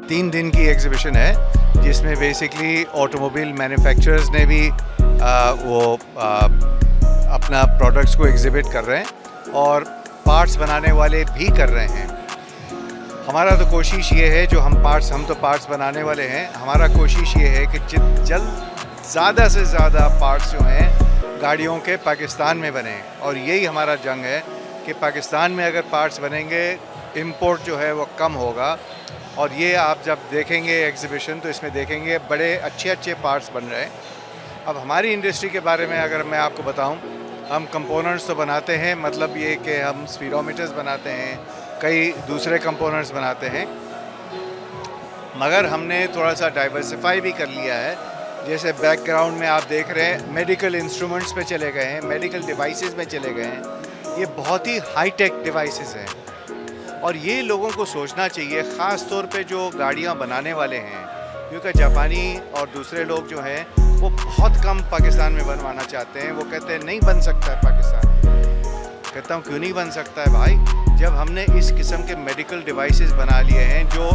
3 दिन की एग्ज़िबिशन है जिसमें बेसिकली ऑटोमोबाइल मैन्युफैक्चरर्स ने भी अपना प्रोडक्ट्स को एग्ज़िबिट कर रहे हैं और पार्ट्स बनाने वाले भी कर रहे हैं। हमारा तो कोशिश ये है हम तो पार्ट्स बनाने वाले हैं। हमारा कोशिश ये है कि ज़्यादा से ज़्यादा पार्ट्स जो हैं गाड़ियों के पाकिस्तान में बने और यही हमारा जंग है कि पाकिस्तान में अगर पार्ट्स बनेंगे इंपोर्ट जो है वो कम होगा। और ये आप जब देखेंगे एग्ज़िबिशन तो इसमें देखेंगे बड़े अच्छे पार्ट्स बन रहे हैं। अब हमारी इंडस्ट्री के बारे में अगर मैं आपको बताऊं, हम कंपोनेंट्स तो बनाते हैं, मतलब ये कि हम स्पीडोमीटर्स बनाते हैं, कई दूसरे कंपोनेंट्स बनाते हैं, मगर हमने थोड़ा सा डाइवर्सिफाई भी कर लिया है। जैसे बैकग्राउंड में आप देख रहे हैं मेडिकल इंस्ट्रूमेंट्स पे चले गए हैं, मेडिकल डिवाइसेस में चले गए हैं। ये बहुत ही हाई टेक डिवाइसेस हैं और ये लोगों को सोचना चाहिए, ख़ास तौर पे जो गाड़ियाँ बनाने वाले हैं, क्योंकि जापानी और दूसरे लोग जो हैं वो बहुत कम पाकिस्तान में बनवाना चाहते हैं। वो कहते हैं नहीं बन सकता है पाकिस्तान में। कहता हूँ क्यों नहीं बन सकता है भाई, जब हमने इस किस्म के मेडिकल डिवाइसेस बना लिए हैं जो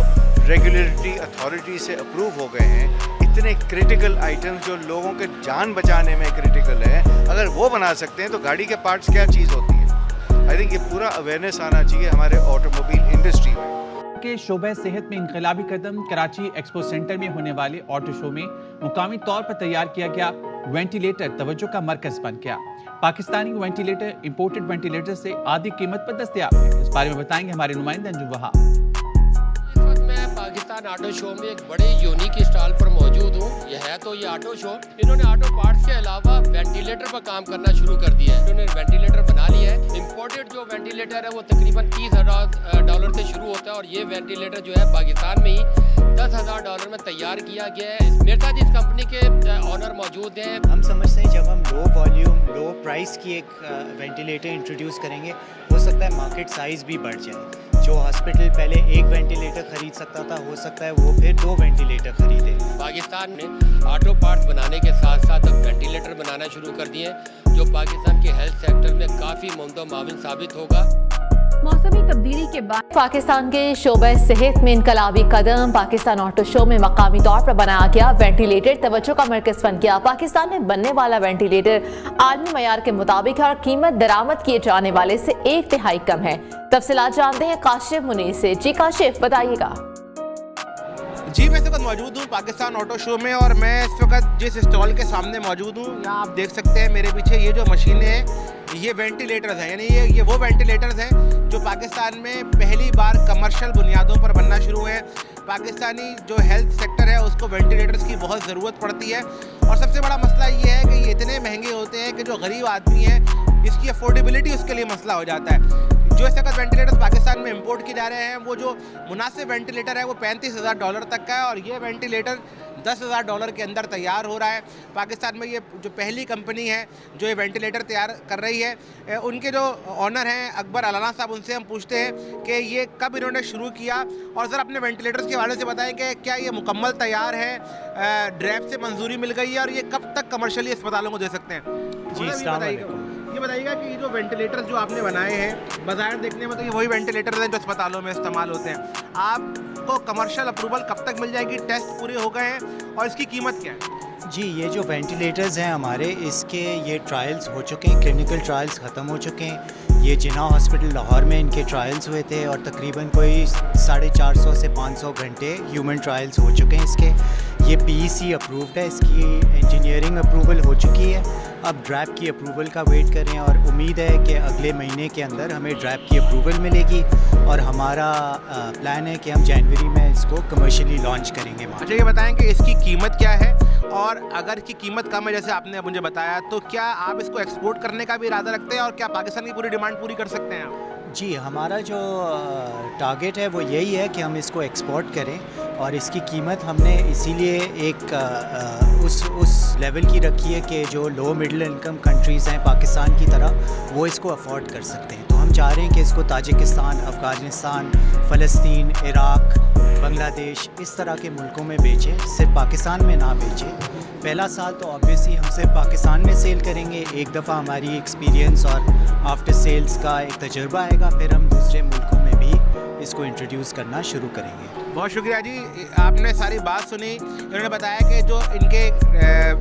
रेगुलेटरी अथॉरिटी से अप्रूव हो गए हैं, इतने क्रिटिकल आइटम्स जो लोगों के जान बचाने में क्रिटिकल है, अगर वो बना सकते हैं तो गाड़ी के पार्ट्स क्या चीज़ होती है। आई थिंक ये पूरा अवेयरनेस आना चाहिए हमारे ऑटोमोबाइल इंडस्ट्री में। के शोबे सेहत में इनकलाबी कदम। कराची एक्सपो सेंटर में होने वाले ऑटो शो में मुकामी तौर पर तैयार किया गया वेंटिलेटर तवज्जो का मरकज बन गया। पाकिस्तानी वेंटिलेटर इंपोर्टेड वेंटिलेटर से आधी कीमत पर दस्तयाब है। इस बारे में बताएंगे हमारे नुमाइंदा अंजू वहाब। इस वक्त मैं पाकिस्तान ऑटो शो में एक बड़े यूनिक स्टॉल पर मौजूद हूँ। ये ऑटो शो, इन्होंने ऑटो पार्ट्स के अलावा वेंटिलेटर पर काम करना शुरू कर दिया है। इन्होंने वेंटिलेटर बना लिया है। इंपोर्टेड जो वेंटिलेटर है वो तकरीबन $30,000 से शुरू होता है और ये वेंटिलेटर जो है पाकिस्तान में ही $10,000 में तैयार किया गया है। मेरे साथ इस कंपनी के ऑनर मौजूद हैं। हम समझते हैं जब हम लो वॉल्यूम लो प्राइस की एक वेंटिलेटर इंट्रोड्यूस करेंगे, हो सकता है मार्केट साइज़ भी बढ़ जाए। जो हॉस्पिटल पहले एक वेंटिलेटर खरीद सकता था, हो सकता है वो फिर 2 वेंटिलेटर खरीदे। पाकिस्तान ने ऑटो पार्ट्स बनाने के साथ साथ अब वेंटिलेटर बनाना शुरू कर दिए, जो पाकिस्तान के हेल्थ सेक्टर में काफ़ी मुमदो माविन साबित होगा। मौसमी तब्दीली के बाद पाकिस्तान के शोबे सेहत में इनकलाबी कदम। पाकिस्तान ऑटो शो में मकामी तौर पर बनाया गया वेंटिलेटर तवज्जो का मरकज बन गया। पाकिस्तान में बनने वाला वेंटिलेटर आलमी मयार के मुताबिक है और कीमत दरामद किए जाने वाले से 1/3 कम है। तफसीलात जानते हैं काशिफ मुनीर से। जी काशिफ, बताइएगा। जी, मैं इस वक्त मौजूद हूँ पाकिस्तान ऑटो शो में और मैं इस वक्त जिस स्टॉल के सामने मौजूद हूँ, यहाँ आप देख सकते हैं मेरे पीछे ये जो मशीनें हैं ये वेंटिलेटर्स हैं, यानी ये वो वेंटिलेटर्स हैं जो पाकिस्तान में पहली बार कमर्शियल बुनियादों पर बनना शुरू हुए हैं। पाकिस्तानी जो हेल्थ सेक्टर है उसको वेंटिलेटर्स की बहुत ज़रूरत पड़ती है और सबसे बड़ा मसला ये है कि ये इतने महंगे होते हैं कि जो गरीब आदमी है इसकी अफोर्डेबिलिटी उसके लिए मसला हो जाता है। जो इस वक्त वेंटिलेटर्स पाकिस्तान में इंपोर्ट किए जा रहे हैं वो जो मुनासिब वेंटिलेटर है वो $35,000 तक का है और ये वेंटिलेटर $10,000 के अंदर तैयार हो रहा है। पाकिस्तान में ये जो पहली कंपनी है जो ये वेंटिलेटर तैयार कर रही है, उनके जो ऑनर हैं अकबर अलाना साहब, उनसे हम पूछते हैं कि ये कब इन्होंने शुरू किया और ज़रा अपने वेंटिलेटर्स के हवाले से बताएं कि क्या ये मुकम्मल तैयार है, ड्रैप से मंजूरी मिल गई है और ये कब तक कमर्शियली अस्पतालों को दे सकते हैं। जी, ये बताइएगा कि ये जो वेंटिलेटर्स जो आपने बनाए हैं बाजार देखने में तो ये वही वेंटिलेटर्स हैं जो अस्पतालों में इस्तेमाल होते हैं। आपको कमर्शियल अप्रूवल कब तक मिल जाएगी? टेस्ट पूरे हो गए हैं और इसकी कीमत क्या है? जी, ये जो वेंटिलेटर्स हैं हमारे, इसके ये ट्रायल्स हो चुके हैं, क्लिनिकल ट्रायल्स ख़त्म हो चुके हैं। ये जिन्ना हॉस्पिटल लाहौर में इनके ट्रायल्स हुए थे और तकरीबन कोई 450 से 500 घंटे ह्यूमन ट्रायल्स हो चुके हैं इसके। ये PEC अप्रूव्ड है, इसकी इंजीनियरिंग अप्रूवल हो चुकी है। अब ड्रैप की अप्रूवल का वेट कर रहे हैं और उम्मीद है कि अगले महीने के अंदर हमें ड्रैप की अप्रूवल मिलेगी और हमारा प्लान है कि हम जनवरी में इसको कमर्शियली लॉन्च करेंगे। अच्छा, ये बताएं कि इसकी कीमत क्या है और अगर इसकी कीमत कम है जैसे आपने मुझे बताया, तो क्या आप इसको एक्सपोर्ट करने का भी इरादा रखते हैं और क्या पाकिस्तान की पूरी डिमांड पूरी कर सकते हैं आप? जी, हमारा जो टारगेट है वो यही है कि हम इसको एक्सपोर्ट करें और इसकी कीमत हमने इसीलिए एक उस लेवल की रखी है कि जो लो मिडिल इनकम कंट्रीज़ हैं पाकिस्तान की तरह वो इसको अफोर्ड कर सकते हैं। तो हम चाह रहे हैं कि इसको ताजिकिस्तान, अफ़गानिस्तान, फ़लस्तीन, इराक़, बांग्लादेश, इस तरह के मुल्कों में बेचें, सिर्फ पाकिस्तान में ना बेचें। पहला साल तो ऑब्वियसली हम सिर्फ पाकिस्तान में सेल करेंगे, एक दफ़ा हमारी एक्सपीरियंस और आफ्टर सेल्स का एक तजुर्बा आएगा, फिर हम दूसरे मुल्कों में भी इसको इंट्रोड्यूस करना शुरू करेंगे। बहुत शुक्रिया जी, आपने सारी बात सुनी। इन्होंने बताया कि जो इनके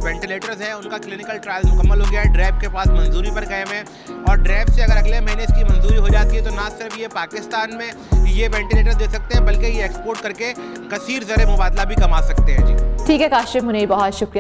वेंटिलेटर्स हैं उनका क्लिनिकल ट्रायल मुकम्मल हो गया है, ड्रैब के पास मंजूरी पर गए हैं और ड्रैब से अगर अगले महीने इसकी मंजूरी हो जाती है तो ना सिर्फ ये पाकिस्तान में ये वेंटिलेटर दे सकते हैं बल्कि ये एक्सपोर्ट करके कसीर ज़र मुबादला भी कमा सकते हैं जी। ठीक है काशिफ मुनीर, बहुत शुक्रिया।